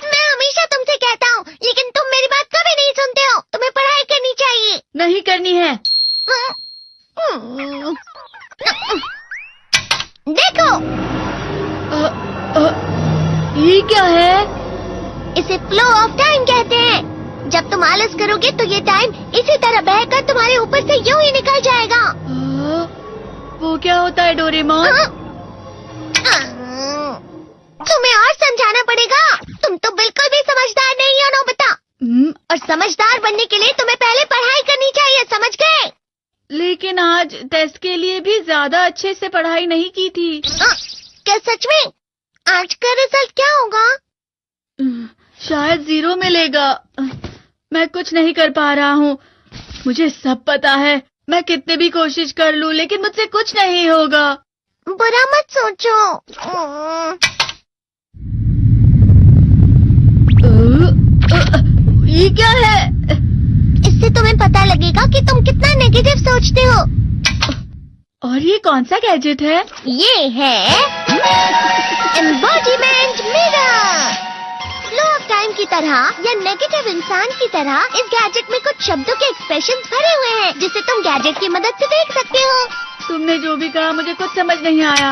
मैं हमेशा तुमसे कहता हूँ, लेकिन तुम मेरी बात कभी नहीं सुनते हो। तुम्हें पढ़ाई करनी चाहिए। नहीं करनी है। देखो, ये क्या है? इसे फ्लो ऑफ टाइम कहते हैं। जब तुम आलस करोगे तो ये टाइम इसी तरह बहकर तुम्हारे ऊपर से यूं ही निकल जाएगा। वो क्या होता है डोरेमोन? तुम्हें और समझाना पड़ेगा। तुम तो बिल्कुल भी समझदार नहीं हो नोबिता। और समझदार बनने के लिए तुम्हें पहले पढ़ाई करनी चाहिए, समझ गए? लेकिन आज टेस्ट के लिए भी ज्यादा अच्छे से पढ़ाई नहीं की थी। क्या सच में? आज का रिजल्ट क्या होगा? शायद 0 मिलेगा। मैं कुछ नहीं कर पा रहा हूँ। मुझे सब पता है। मैं कितने भी कोशिश कर लूँ, लेकिन मुझसे कुछ नहीं होगा। बुरा मत सोचो। ये क्या है? इससे तुम्हें पता लगेगा कि तुम कितना नेगेटिव सोचते हो। और ये कौन सा गैजेट है? ये है embodiment mirror. Flow of time की तरह या नेगेटिव इंसान की तरह इस गैजेट में कुछ शब्दों के एक्सप्रेशंस भरे हुए हैं, जिसे तुम गैजेट की मदद से देख सकते हो। तुमने जो भी कहा मुझे कुछ समझ नहीं आया।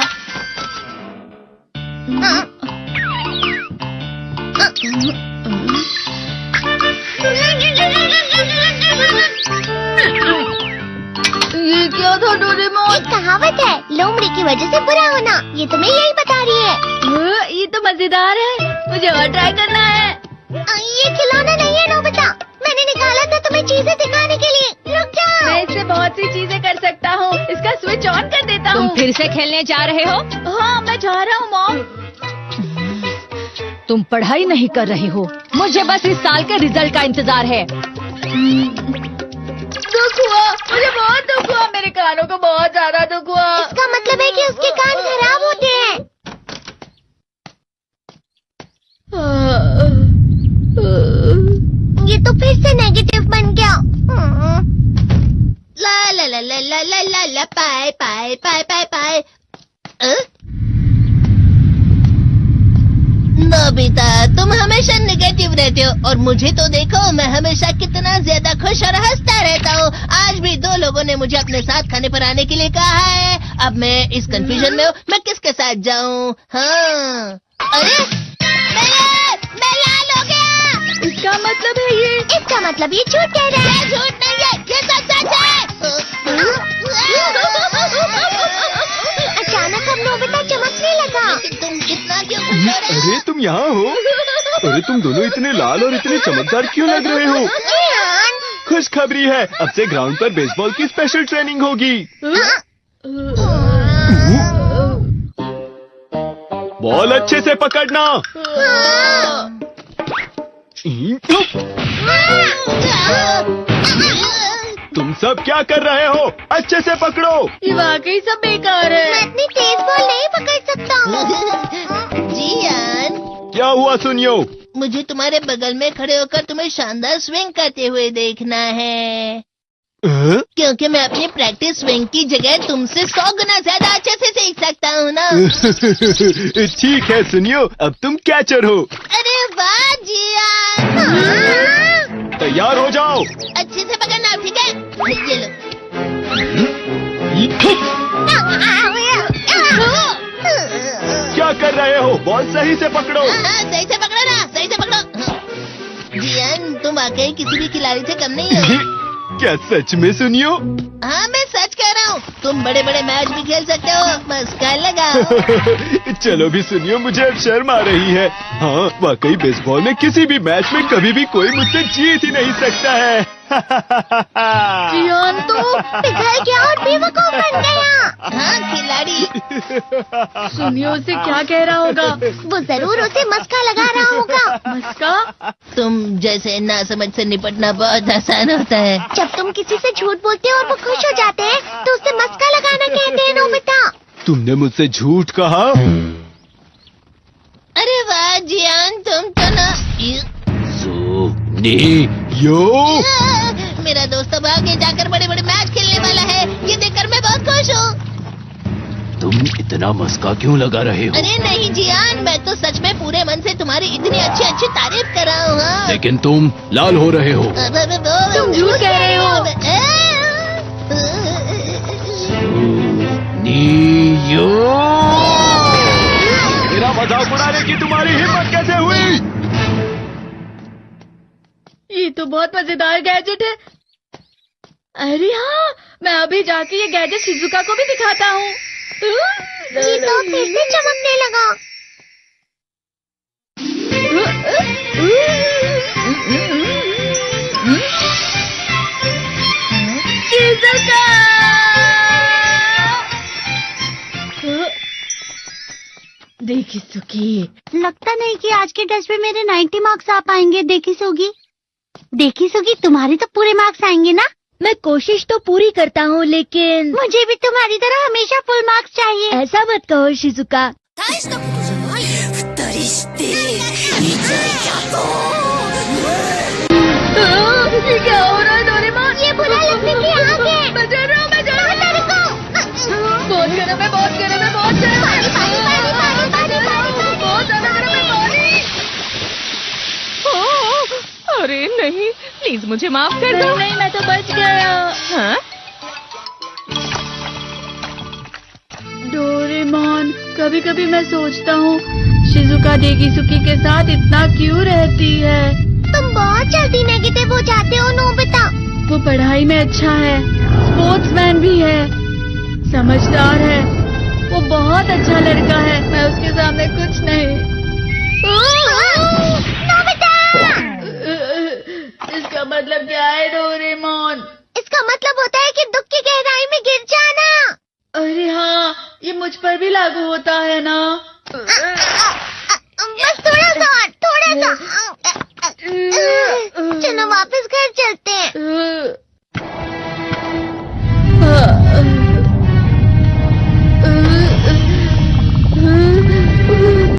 ये क्या था डोरेमोन? एक कहावत है, लोमड़ी की वजह से बुरा होना। ये तुम्हें यही बता रही है। ये तो मजेदार है। मुझे और ट्राई करना है। ये खिलौना नहीं है नोबिता। मैंने निकाला था तुम्हें चीजें दिखाने के लिए। रुक जाओ। मैं इससे बहुत सी चीजें कर सकता हूँ। इसका स्विच ऑन कर देता हूँ। तुम फिर से खेलने जा रहे हो? हाँ, मैं जा रहा हूँ मॉम। तुम पढ़ाई नहीं कर रही हो। मुझे बस इस साल के रिजल्ट का इंतजार है। दुख हुआ, मुझे बहुत दुख हुआ। मेरे कानों को बहुत ज्यादा दुख हुआ। इसका मतलब है कि उसके कान खराब होते हैं। ये तो फिर से नेगेटिव बन गया। ला ला ला ला ला ला ला ला पाए पाए पाए पाए पाए। नोबिता, तुम हमेशा नेगेटिव रहते हो और मुझे तो देखो, मैं हमेशा कितना ज्यादा खुश और हंसता रहता हूँ। आज भी 2 लोगों ने मुझे अपने साथ खाने पर आने के लिए कहा है। अब मैं इस कंफ्यूजन में हूँ, मैं किसके साथ जाऊँ? हाँ, अरे मैं लाल हो गया। इसका मतलब है ये? इसका मतलब ये झूठ कह रहा है। झूठ नहीं है, ये सब सच है। अचानक अब नोबिता चमकने लगा। तुम कितना क्यों खुश हो रहे हो? अरे तुम यहाँ हो? अरे तुम दोनों इतने लाल और इतने चमकदार क्यों लग रहे हो? खुशखबरी है, अब से ग्राउंड पर बेसबॉल की स्पेशल ट्रेनिंग होगी। बॉल अच्छे से पकड़ना। तुम सब क्या कर रहे हो? अच्छे से पकड़ो। ये वाकई सब बेकार मैं है। इतनी तेज बॉल नहीं पकड़ सकता हूँ। जियान, क्या हुआ सुनियो? मुझे तुम्हारे बगल में खड़े होकर तुम्हें शानदार स्विंग करते हुए देखना है, क्योंकि मैं अपनी प्रैक्टिस स्विंग की जगह तुमसे 100 गुना ज्यादा अच्छे से सीख सकता हूँ ना। ठीक है सुनियो, अब तुम कैचर हो। अरे वाह जियान। तैयार हो जाओ। अच्छे से पकड़ना, ठीक है? ये लो। क्या कर रहे हो? बॉल सही से पकड़ो। सही से पकड़ो ना, सही से पकड़ो। जियान, तुम वाकई किसी भी खिलाड़ी से कम नहीं हो। क्या सच में सुनियो? हाँ, मैं सच कह रहा हूँ। तुम बड़े बड़े मैच भी खेल सकते हो, बस कर लगाओ। चलो भी सुनियो, मुझे अब शर्म आ रही है। हाँ, वाकई बेसबॉल में किसी भी मैच में कभी भी कोई मुझसे जीत ही नहीं सकता है। जियान तो पिघल गया और बेवकूफ बन गया। हाँ, खिलाड़ी। सुनियो से क्या कह रहा होगा? वो जरूर उसे मस्का लगा रहा होगा। मस्का? तुम जैसे नासमझ से निपटना बहुत आसान होता है। जब तुम किसी से झूठ बोलते हो और वो खुश हो जाते हैं, तो उसे मस्का लगाना कहते हैं नोबिता। तुमने मुझसे झूठ कहा? अरे वाह जियान, तुम तो ना। यो, मेरा दोस्त अब आगे जाकर बड़े बड़े मैच खेलने वाला है। ये देखकर मैं बहुत खुश हूँ। तुम इतना मस्का क्यों लगा रहे हो? अरे नहीं जियान, मैं तो सच में पूरे मन से तुम्हारी इतनी अच्छी अच्छी तारीफ कर रहा हूँ। हाँ। लेकिन तुम लाल हो रहे हो। तुम झूठ कह रहे हो। नीयो! मेरा मजाक उड़ाने की तुम्हारी हिम्मत कैसे हुई? ये तो बहुत मजेदार गैजेट है। अरे हाँ, मैं अभी जाके ये गैजेट शिजुका को भी दिखाता हूँ। जी तो फिर से चमकने लगा। शिजुका! देखी सुकी, लगता नहीं कि आज के टेस्ट में मेरे 90 मार्क्स आ पाएंगे। देखी सोगी तुम्हारे तो पूरे मार्क्स आएंगे ना? मैं कोशिश तो पूरी करता हूँ, लेकिन मुझे भी तुम्हारी तरह हमेशा फुल मार्क्स चाहिए। ऐसा मत कहो शिजुका। ये क्या हो रहा है डोरेमोन? ये बुरा लगने की आग है। मैं डर रहा हूँ, मैं डर रहा हूँ। बहुत गर्म है, बहुत गर्म है, बहुत गर्म है। बहुत ज्यादा गर्म है पानी। अरे नहीं, प्लीज मुझे माफ कर दो। नहीं, मैं तो बच गया। हाँ? डोरेमोन, कभी कभी मैं सोचता हूँ शिजुका डेगिसुकी के साथ इतना क्यों रहती है। तुम बहुत जल्दी नेगेटिव हो जाते हो नोबिता। वो पढ़ाई में अच्छा है, स्पोर्ट्समैन भी है, समझदार है। वो बहुत अच्छा लड़का है। मैं उसके सामने कुछ नहीं। नोबिता! इसका मतलब क्या है डोरेमोन? इसका मतलब होता है कि दुख की गहराई में गिर जाना। अरे हाँ, ये मुझ पर भी लागू होता है ना।